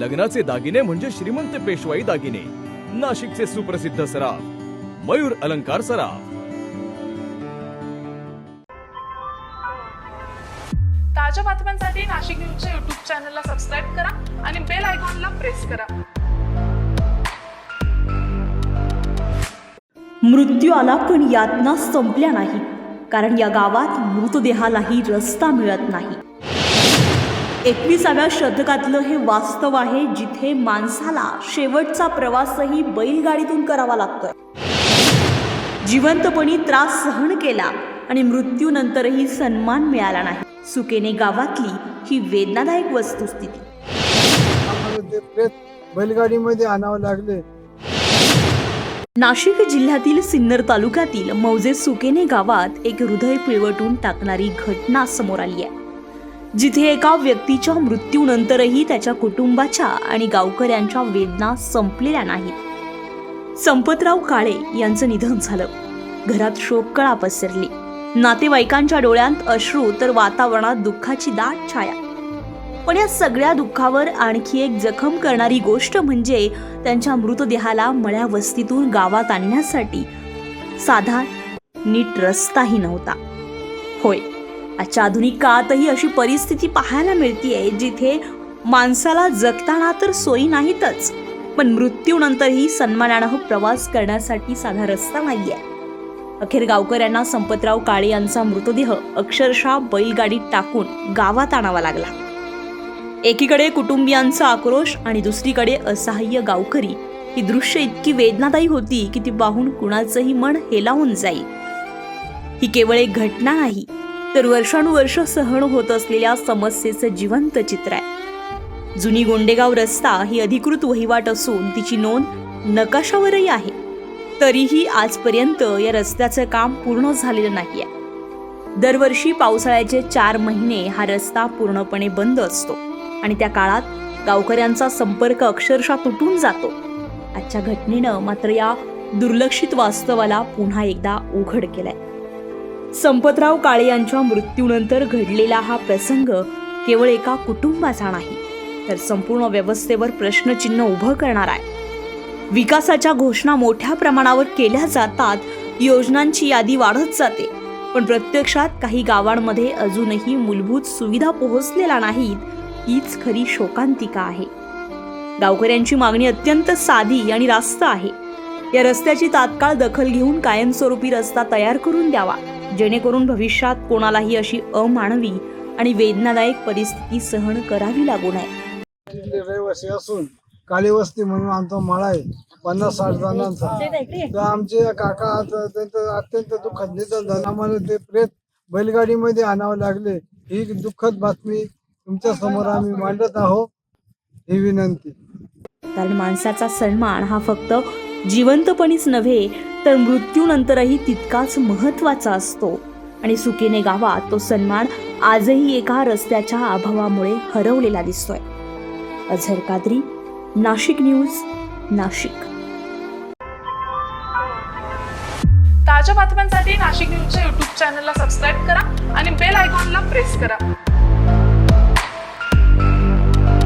लग्नाचे दागिने म्हणजे श्रीमंत पेशवाई दागिने, नाशिकचे सुप्रसिद्ध सराफ मयूर अलंकार सराफ। ताज्या बातम्यांसाठी नाशिक न्यूजच्या YouTube चॅनलला सबस्क्राईब करा आणि बेल आयकॉनला प्रेस करा। मृत्यू आला पण यातना संपल्या नाही, कारण या गावात मृतदेहालाही रस्ता मिळत नाही। 21व्या शतकातलं हे वास्तव आहे, जिथे माणसाला शेवटचा प्रवासही बैलगाडीतून करावा लागतोय। जिवंतपणी त्रास सहन केला आणि मृत्यूनंतरही सन्मान मिळाला नाही। सुकेने गावातली ही वेदनादायक वस्तुस्थिती। आम्हाला ते प्रेत बैलगाडीमध्ये आणावं लागले। नाशिक जिल्ह्यातील सिन्नर तालुक्यातील मौजे सुकेने गावात एक हृदय पिळवटून टाकणारी घटना समोर आली आहे, जिथे एका व्यक्तीच्या मृत्यूनंतरही त्याच्या कुटुंबाच्या आणि गावकऱ्यांच्या वेदना संपलेल्या नाहीत। संपतराव काळे यांचं निधन झालं। घरात शोककळा पसरली। नातेवाईकांच्या डोळ्यात अश्रू तर वातावरणात दुःखाची दाट छाया। पण या सगळ्या दुःखावर आणखी एक जखम करणारी गोष्ट म्हणजे त्यांच्या मृतदेहाला मळ्या वस्तीतून गावात आणण्यासाठी साधा नीट रस्ताही नव्हता। होय, आजच्या आधुनिक काळातही अशी परिस्थिती पाहायला मिळतेय, जिथे माणसाला जगताना तर सोयी नाहीतच, पण मृत्यूनंतरही सन्मानानं प्रवास करण्यासाठी साधा रस्ता नाहीये। अखेर गावकऱ्यांना संपतराव काळे यांचा मृतदेह अक्षरशः बैलगाडीत टाकून गावात आणावा लागला। एकीकडे कुटुंबियांचा आक्रोश आणि दुसरीकडे असहाय्य गावकरी। ही दृश्य इतकी वेदनादायी होती की ती पाहून कुणाचंही मन हेलावून जाईल। ही केवळ एक घटना नाही, तर वर्षानुवर्ष सहन होत असलेल्या समस्येचं जिवंत चित्र आहे। जुनी गोंडेगाव रस्ता ही अधिकृत वहिवाट असून तिची नोंद नकाशावरही आहे, तरीही आजपर्यंत या रस्त्याचं काम पूर्ण झालेलं नाहीये। दरवर्षी पावसाळ्याचे 4 महिने हा रस्ता पूर्णपणे बंद असतो आणि त्या काळात गावकऱ्यांचा संपर्क अक्षरशः तुटून जातो। आजच्या घटनेनं मात्र या दुर्लक्षित वास्तवाला पुन्हा एकदा उघड केलाय। संपतराव काळे यांच्या मृत्यूनंतर घडलेला हा प्रसंग केवळ एका कुटुंबाचा नाही, तर संपूर्ण व्यवस्थेवर प्रश्नचिन्ह उभं करणार आहे। विकासाच्या घोषणा मोठ्या प्रमाणावर केल्या जातात, योजनांची यादी वाढत जाते, पण प्रत्यक्षात काही गावांमध्ये अजूनही मूलभूत सुविधा पोहोचलेल्या नाहीत। हीच खरी शोकांतिका आहे। गावकऱ्यांची मागणी अत्यंत साधी आणि रास्त आहे। या रस्त्याची तात्काळ दखल घेऊन कायमस्वरूपी रस्ता तयार करून द्यावा, जेणेकरून भविष्यात कोणालाही अशी अमानवी आणि वेदनादायक परिस्थिती सहन करावी लागू नये। रहिवासी असून काळी वस्ती म्हणून आमचा मळा आहे 50-60 जणांचा। तर आमचे काका त्यांचं अत्यंत दुःखद निधन झालं। आम्हाला ते प्रेत बैलगाडीमध्ये आणावं लागले। ही दुःखद बातमी तुमच्या समोर आम्ही मांडत आहोत, ही विनंती। कारण माणसाचा सन्मान हा फक्त जिवंतपणीच नव्हे, तर मृत्यूनंतरही तितकाच महत्त्वाचा असतो आणि सुकेने गावात तो सन्मान आजही एका रस्त्याच्या अभावामुळे हरवलेला दिसतोय। अझर कादरी, नाशिक न्यूज, नाशिक। ताज्या बातम्यांसाठी नाशिक न्यूजच्या YouTube चॅनलला सबस्क्राईब करा आणि बेल आयकॉनला प्रेस करा।